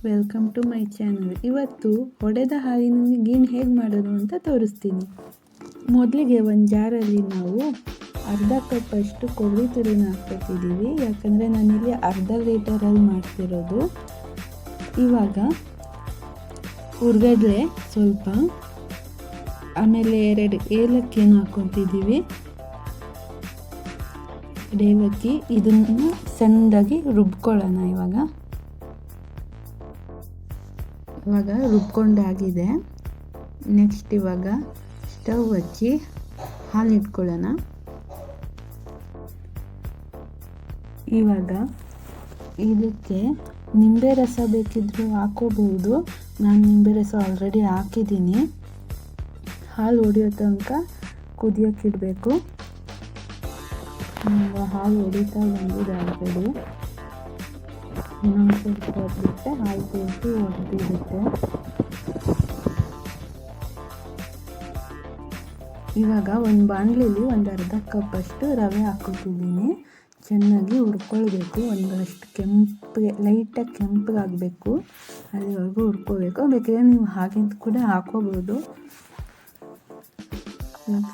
Welcome to my channel. ಇವತ್ತು ಒಡೆದ ಹಾಲಿನ ಗೀಣ್ ಹೇಗೆ ಮಾಡೋದು ಅಂತ ತೋರಿಸ್ತೀನಿ. ಮೊದಲಿಗೆ ಒಂದು ಜಾರಲ್ಲಿ ನಾವು ಅರ್ಧ ಕಪ್ ಅಷ್ಟು ಕೊಬ್ಬರಿ ತುರಿನ ಹಾಕ್ಕೊತಿದ್ದೀವಿ. ಯಾಕಂದರೆ ನಾನಿಲ್ಲಿ ಅರ್ಧ ಲೀಟರಲ್ಲಿ ಮಾಡ್ತಿರೋದು. ಇವಾಗ ಹುರ್ಗಡ್ಲೆ ಸ್ವಲ್ಪ, ಆಮೇಲೆ 2 ಏಲಕ್ಕಿಯನ್ನು ಹಾಕ್ಕೊತಿದ್ದೀವಿ. ಏಲಕ್ಕಿ ಇದನ್ನು ಸಣ್ಣದಾಗಿ ರುಬ್ಕೊಳ್ಳೋಣ. ಇವಾಗ ರುಬ್ಕೊಂಡಾಗಿದೆ. ನೆಕ್ಸ್ಟ್ ಇವಾಗ ಸ್ಟವ್ ಹಚ್ಚಿ ಹಾಲು ಇಟ್ಕೊಳ್ಳೋಣ. ಇವಾಗ ಇದಕ್ಕೆ ನಿಂಬೆ ರಸ ಬೇಕಿದ್ದರೂ ಹಾಕೋಬಹುದು. ನಾನು ನಿಂಬೆ ರಸ ಆಲ್ರೆಡಿ ಹಾಕಿದ್ದೀನಿ. ಹಾಲು ಹೊಡಿಯೋ ತನಕ ಕುದಿಯೋಕ್ಕಿಡಬೇಕು. ಹಾಲು ಹೊಡಿತಾ ಬಂದಿದೆ ಆಲ್ರೆಡಿ. ಇನ್ನೊಂದು ಸ್ವಲ್ಪ ಹೊರಬಿಟ್ಟರೆ ಹಾಲು ಪೂರ್ತಿ ಹೊಡೆದಿರುತ್ತೆ. ಇವಾಗ ಒಂದು ಬಾಣಲೆಯಲ್ಲಿ ಒಂದು ಅರ್ಧ ಕಪ್ ಅಷ್ಟು ರವೆ ಹಾಕೋತಿದ್ದೀನಿ. ಚೆನ್ನಾಗಿ ಹುರ್ಕೊಳ್ಬೇಕು. ಒಂದಷ್ಟು ಲೈಟಾಗಿ ಕೆಂಪಗಾಗಬೇಕು, ಅಲ್ಲಿವರೆಗೂ ಹುರ್ಕೋಬೇಕು. ಬೇಕಾದ್ರೆ ನೀವು ಹಾಗೆ ಕೂಡ ಹಾಕೋಬೋದು.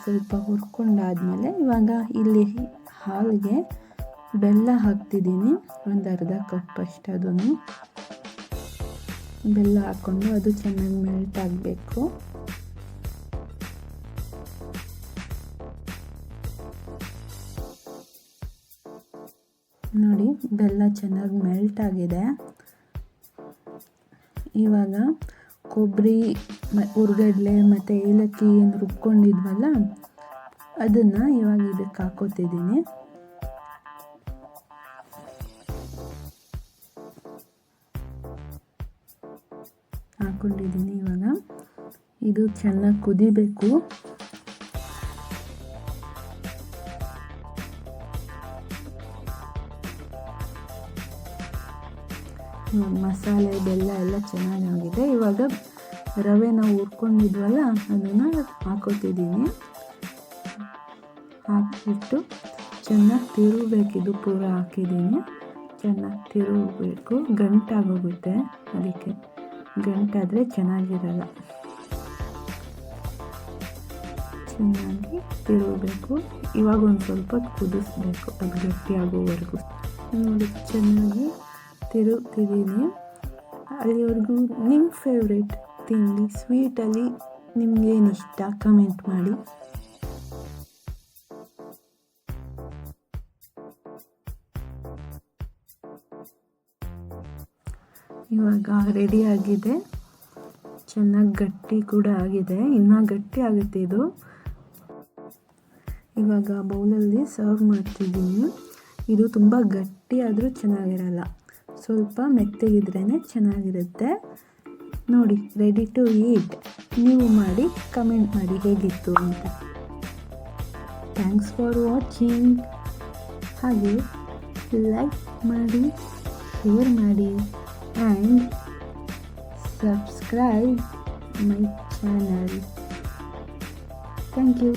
ಸ್ವಲ್ಪ ಹುರ್ಕೊಂಡಾದ್ಮೇಲೆ ಇವಾಗ ಇಲ್ಲಿ ಹಾಲಿಗೆ ಬೆಲ್ಲ ಹಾಕ್ತಿದ್ದೀನಿ. ಒಂದು ಅರ್ಧ ಕಪ್ ಅಷ್ಟು ಅದನ್ನು ಬೆಲ್ಲ ಹಾಕ್ಕೊಂಡು ಅದು ಚೆನ್ನಾಗಿ ಮೆಲ್ಟ್ ಆಗಬೇಕು. ನೋಡಿ, ಬೆಲ್ಲ ಚೆನ್ನಾಗಿ ಮೆಲ್ಟ್ ಆಗಿದೆ. ಇವಾಗ ಕೊಬ್ಬರಿ, ಹುರ್ಗಡ್ಲೆ ಮತ್ತು ಏಲಕ್ಕಿ ಏನು ರುಬ್ಕೊಂಡಿದ್ವಲ್ಲ ಅದನ್ನು ಇವಾಗ ಇದಕ್ಕೆ ಹಾಕೋತಿದ್ದೀನಿ. ಹಾಕೊಂಡಿದ್ದೀನಿ. ಇವಾಗ ಇದು ಚೆನ್ನಾಗಿ ಕುದಿಬೇಕು. ಮಸಾಲೆ ಬೆಲ್ಲ ಎಲ್ಲ ಚೆನ್ನಾಗಾಗಿದೆ. ಇವಾಗ ರವೆ ನಾವು ಹುರ್ಕೊಂಡಿದ್ವಲ್ಲ ಅದನ್ನು ಹಾಕೋತಿದ್ದೀನಿ. ಹಾಕಿಬಿಟ್ಟು ಚೆನ್ನಾಗಿ ತಿರುಗಬೇಕಿದು. ಪೂರ ಹಾಕಿದ್ದೀನಿ. ಚೆನ್ನಾಗಿ ತಿರುಗಬೇಕು. ಗಂಟಾಗೋಗುತ್ತೆ. ಅದಕ್ಕೆ ಗಂಟಾದರೆ ಚೆನ್ನಾಗಿರಲ್ಲ. ಚೆನ್ನಾಗಿ ತಿರುಗಬೇಕು. ಇವಾಗ ಒಂದು ಸ್ವಲ್ಪ ಕುದಿಸ್ಬೇಕು, ಅದು ಗಟ್ಟಿಯಾಗೋವರೆಗೂ. ನೋಡಿ, ಚೆನ್ನಾಗಿ ತಿರುಗ್ತಿದ್ದೀನಿ. ಅಲ್ಲಿವರೆಗೂ ನಿಮ್ಮ ಫೇವ್ರೇಟ್ ತಿಂಡಿ ಸ್ವೀಟಲ್ಲಿ ನಿಮಗೇನು ಇಷ್ಟ ಕಮೆಂಟ್ ಮಾಡಿ. ಇವಾಗ ರೆಡಿ ಆಗಿದೆ. ಚೆನ್ನಾಗಿ ಗಟ್ಟಿ ಕೂಡ ಆಗಿದೆ. ಇನ್ನೂ ಗಟ್ಟಿ ಆಗುತ್ತೆ ಇದು. ಇವಾಗ ಬೌಲಲ್ಲಿ ಸರ್ವ್ ಮಾಡ್ತಿದ್ದೀನಿ. ಇದು ತುಂಬ ಗಟ್ಟಿ ಆದರೂ ಚೆನ್ನಾಗಿರಲ್ಲ, ಸ್ವಲ್ಪ ಮೆತ್ತಗಿದ್ರೇ ಚೆನ್ನಾಗಿರುತ್ತೆ. ನೋಡಿ, ರೆಡಿ ಟು ಈಟ್. ನೀವು ಮಾಡಿ ಕಮೆಂಟ್ ಮಾಡಿ ಹೇಗಿತ್ತು ಅಂತ. Thanks for watching. ಹಾಗೆ ಲೈಕ್ ಮಾಡಿ, ಶೇರ್ ಮಾಡಿ and subscribe my channel. Thank you.